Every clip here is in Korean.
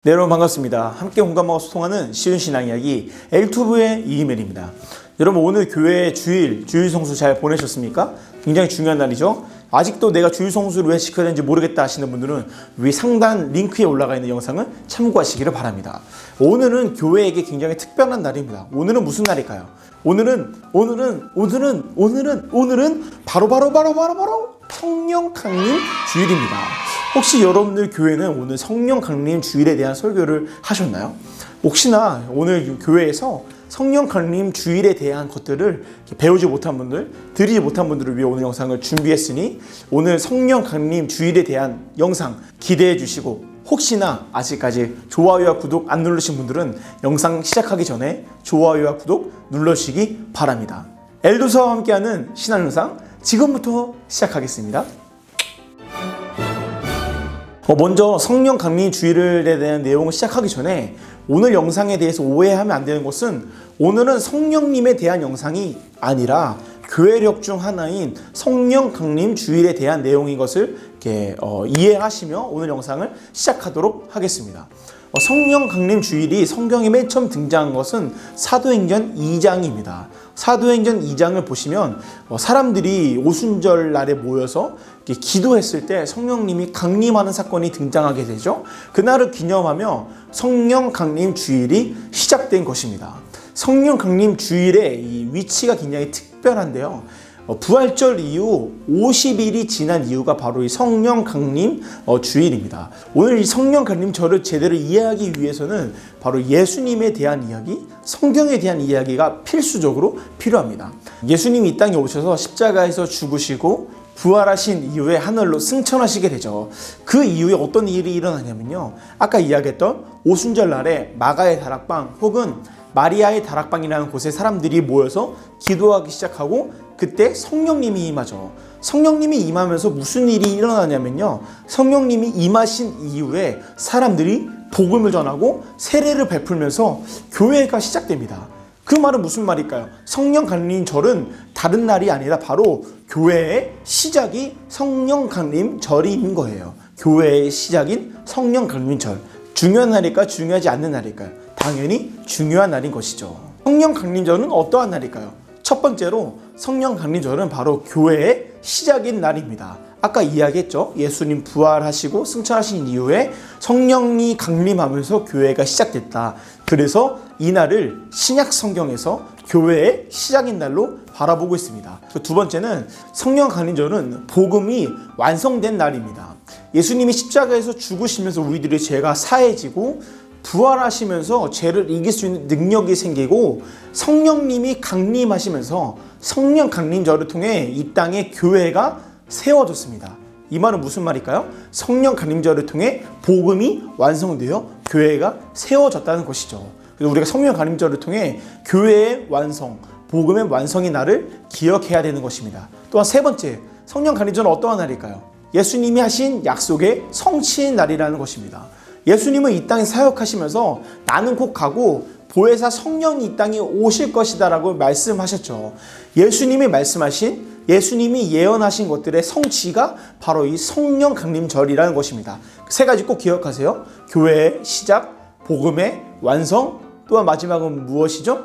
네, 여러분 반갑습니다. 함께 공감하고 소통하는 쉬운 신앙 이야기 엘투브의 이희멜입니다. 여러분 오늘 교회 주일 성수 잘 보내셨습니까? 굉장히 중요한 날이죠. 아직도 내가 주일 성수를 왜 지켜야 되는지 모르겠다 하시는 분들은 위 상단 링크에 올라가 있는 영상을 참고하시기를 바랍니다. 오늘은 교회에게 굉장히 특별한 날입니다. 오늘은 무슨 날일까요? 오늘은 바로 성령 강림 주일입니다. 혹시 여러분들 교회는 오늘 성령 강림 주일에 대한 설교를 하셨나요? 혹시나 오늘 교회에서 성령 강림 주일에 대한 것들을 배우지 못한 분들, 들이지 못한 분들을 위해 오늘 영상을 준비했으니 오늘 성령 강림 주일에 대한 영상 기대해 주시고, 혹시나 아직까지 좋아요와 구독 안 누르신 분들은 영상 시작하기 전에 좋아요와 구독 눌러주시기 바랍니다. 엘도서와 함께하는 신앙 영상 지금부터 시작하겠습니다. 먼저 성령 강림 주일에 대한 내용을 시작하기 전에 오늘 영상에 대해서 오해하면 안 되는 것은, 오늘은 성령님에 대한 영상이 아니라 교회력 중 하나인 성령 강림 주일에 대한 내용인 것을 이해하시며 오늘 영상을 시작하도록 하겠습니다. 성령 강림 주일이 성경에 맨 처음 등장한 것은 사도행전 2장입니다. 사도행전 2장을 보시면 사람들이 오순절 날에 모여서 기도했을 때 성령님이 강림하는 사건이 등장하게 되죠. 그날을 기념하며 성령 강림 주일이 시작된 것입니다. 성령 강림 주일의 이 위치가 굉장히 특별한데요. 부활절 이후 50일이 지난 이유가 바로 이 성령 강림 주일입니다. 오늘 이 성령 강림절을 제대로 이해하기 위해서는 바로 예수님에 대한 이야기, 성경에 대한 이야기가 필수적으로 필요합니다. 예수님이 이 땅에 오셔서 십자가에서 죽으시고 부활하신 이후에 하늘로 승천하시게 되죠. 그 이후에 어떤 일이 일어나냐면요, 아까 이야기했던 오순절 날에 마가의 다락방 혹은 마리아의 다락방이라는 곳에 사람들이 모여서 기도하기 시작하고, 그때 성령님이 임하죠. 성령님이 임하면서 무슨 일이 일어나냐면요, 성령님이 임하신 이후에 사람들이 복음을 전하고 세례를 베풀면서 교회가 시작됩니다. 그 말은 무슨 말일까요? 성령 강림절은 다른 날이 아니라 바로 교회의 시작이 성령 강림절인 거예요. 교회의 시작인 성령 강림절. 중요한 날일까요? 중요하지 않는 날일까요? 당연히 중요한 날인 것이죠. 성령 강림절은 어떠한 날일까요? 첫 번째로 성령 강림절은 바로 교회의 시작인 날입니다. 아까 이야기했죠. 예수님 부활하시고 승천하신 이후에 성령이 강림하면서 교회가 시작됐다. 그래서 이 날을 신약 성경에서 교회의 시작인 날로 바라보고 있습니다. 두 번째는 성령 강림절은 복음이 완성된 날입니다. 예수님이 십자가에서 죽으시면서 우리들의 죄가 사해지고 부활하시면서 죄를 이길 수 있는 능력이 생기고, 성령님이 강림하시면서 성령 강림절을 통해 이 땅에 교회가 세워졌습니다. 이 말은 무슨 말일까요? 성령 강림절을 통해 복음이 완성되어 교회가 세워졌다는 것이죠. 그래서 우리가 성령 강림절을 통해 교회의 완성, 복음의 완성의 날을 기억해야 되는 것입니다. 또한 세 번째, 성령 강림절은 어떠한 날일까요? 예수님이 하신 약속의 성취의 날이라는 것입니다. 예수님은 이 땅에 사역하시면서 나는 곧 가고 보혜사 성령이 이 땅에 오실 것이다 라고 말씀하셨죠. 예수님이 말씀하신, 예수님이 예언하신 것들의 성취가 바로 이 성령 강림절이라는 것입니다. 세 가지 꼭 기억하세요. 교회의 시작, 복음의 완성, 또한 마지막은 무엇이죠?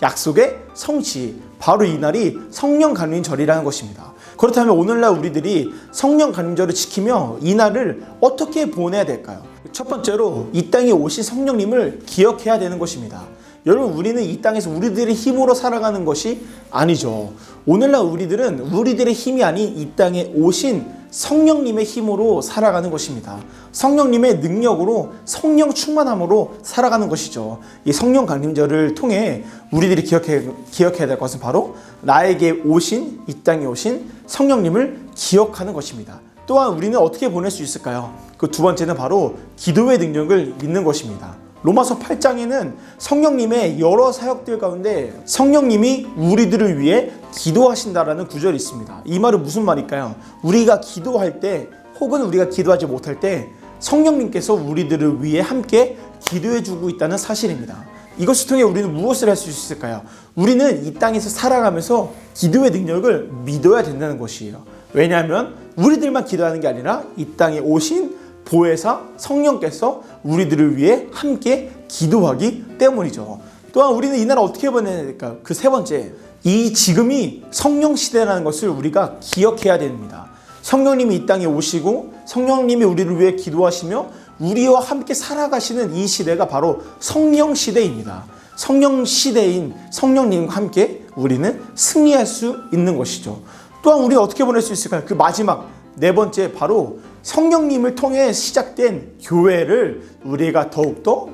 약속의 성취. 바로 이 날이 성령 강림절이라는 것입니다. 그렇다면 오늘날 우리들이 성령 강림절을 지키며 이 날을 어떻게 보내야 될까요? 첫 번째로 이 땅에 오신 성령님을 기억해야 되는 것입니다. 여러분, 우리는 이 땅에서 우리들의 힘으로 살아가는 것이 아니죠. 오늘날 우리들은 우리들의 힘이 아닌 이 땅에 오신 성령님의 힘으로 살아가는 것입니다. 성령님의 능력으로, 성령 충만함으로 살아가는 것이죠. 이 성령 강림절을 통해 우리들이 기억해야 될 것은 바로 나에게 오신, 이 땅에 오신 성령님을 기억하는 것입니다. 또한 우리는 어떻게 보낼 수 있을까요? 그 두 번째는 바로 기도의 능력을 믿는 것입니다. 로마서 8장에는 성령님의 여러 사역들 가운데 성령님이 우리들을 위해 기도하신다라는 구절이 있습니다. 이 말은 무슨 말일까요? 우리가 기도할 때 혹은 우리가 기도하지 못할 때 성령님께서 우리들을 위해 함께 기도해주고 있다는 사실입니다. 이것을 통해 우리는 무엇을 할 수 있을까요? 우리는 이 땅에서 살아가면서 기도의 능력을 믿어야 된다는 것이에요. 왜냐하면 우리들만 기도하는 게 아니라 이 땅에 오신 보혜사 성령께서 우리들을 위해 함께 기도하기 때문이죠. 또한 우리는 이 나라 어떻게 보내야 될까? 그 세 번째, 이 지금이 성령 시대라는 것을 우리가 기억해야 됩니다. 성령님이 이 땅에 오시고 성령님이 우리를 위해 기도하시며 우리와 함께 살아가시는 이 시대가 바로 성령 시대입니다. 성령 시대인 성령님과 함께 우리는 승리할 수 있는 것이죠. 또한 우리가 어떻게 보낼 수 있을까요? 그 마지막 네 번째, 바로 성령님을 통해 시작된 교회를 우리가 더욱더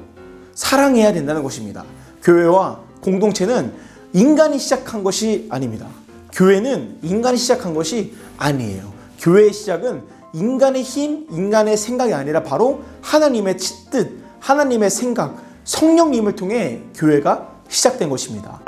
사랑해야 된다는 것입니다. 교회와 공동체는 인간이 시작한 것이 아닙니다. 교회는 인간이 시작한 것이 아니에요. 교회의 시작은 인간의 힘, 인간의 생각이 아니라 바로 하나님의 뜻, 하나님의 생각, 성령님을 통해 교회가 시작된 것입니다.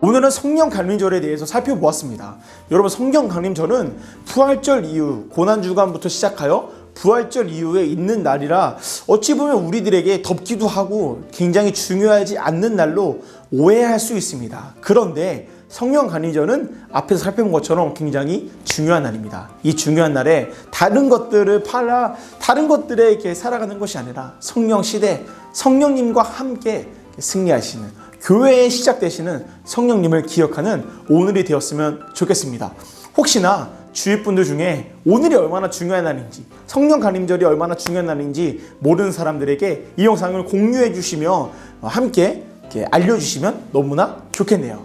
오늘은 성령 강림절에 대해서 살펴보았습니다. 여러분, 성령 강림절은 부활절 이후 고난주간부터 시작하여 부활절 이후에 있는 날이라 어찌 보면 우리들에게 덥기도 하고 굉장히 중요하지 않는 날로 오해할 수 있습니다. 그런데 성령 강림절은 앞에서 살펴본 것처럼 굉장히 중요한 날입니다. 이 중요한 날에 다른 것들을 팔아 다른 것들에 이렇게 살아가는 것이 아니라 성령 시대, 성령님과 함께 승리하시는, 교회에 시작되시는 성령님을 기억하는 오늘이 되었으면 좋겠습니다. 혹시나 주위 분들 중에 오늘이 얼마나 중요한 날인지, 성령 강림절이 얼마나 중요한 날인지 모르는 사람들에게 이 영상을 공유해 주시며 함께 이렇게 알려주시면 너무나 좋겠네요.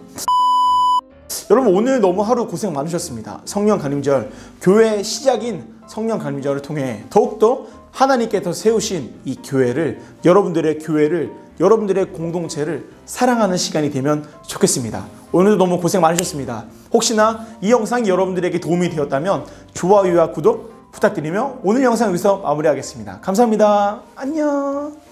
여러분, 오늘 너무 하루 고생 많으셨습니다. 성령 강림절, 교회의 시작인 성령 강림절을 통해 더욱더 하나님께서 세우신 이 교회를, 여러분들의 교회를, 여러분들의 공동체를 사랑하는 시간이 되면 좋겠습니다. 오늘도 너무 고생 많으셨습니다. 혹시나 이 영상이 여러분들에게 도움이 되었다면 좋아요와 구독 부탁드리며 오늘 영상 여기서 마무리하겠습니다. 감사합니다. 안녕.